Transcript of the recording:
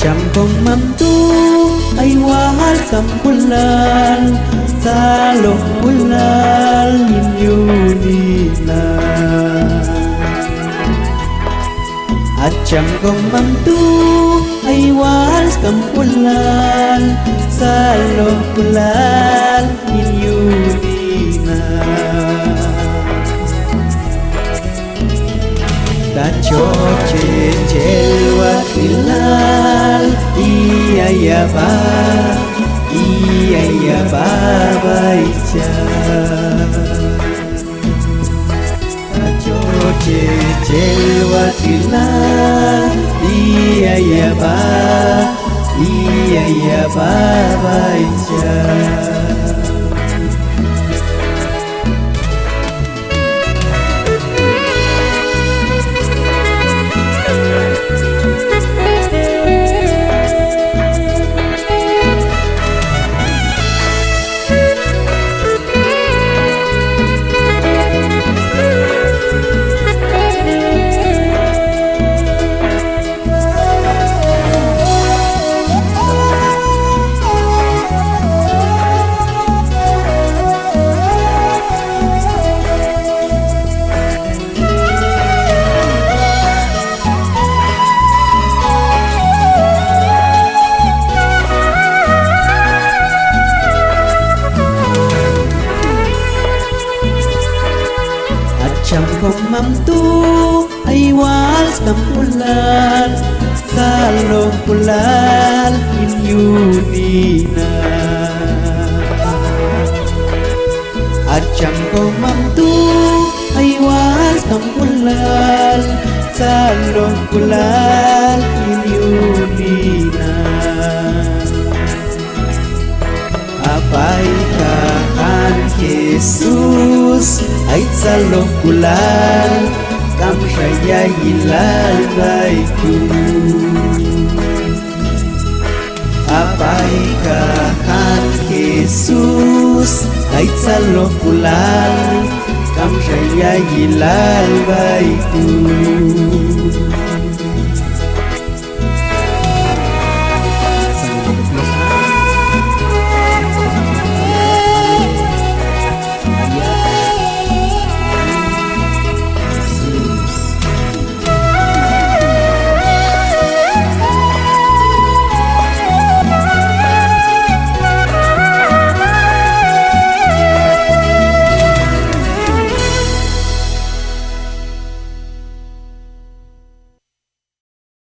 Cham kong mamtu ay wahal sam bulan salong bulan inyunina Acham kong mamtu ay wahal sam bulan salong bulan inyunina Ta cho chel wat hilal iya ba baicha Ta cho chel wat hilal iya ba baicha Cham kong mamtu ay wals kam bulan salong bulan inyunina Acham kong mamtu ay wals kam bulan salong bulan inyunina Abaikan Jesus ay salong bulan kam saya hilal baiku Abaikan Jesus ay salong bulan kam saya hilal baiku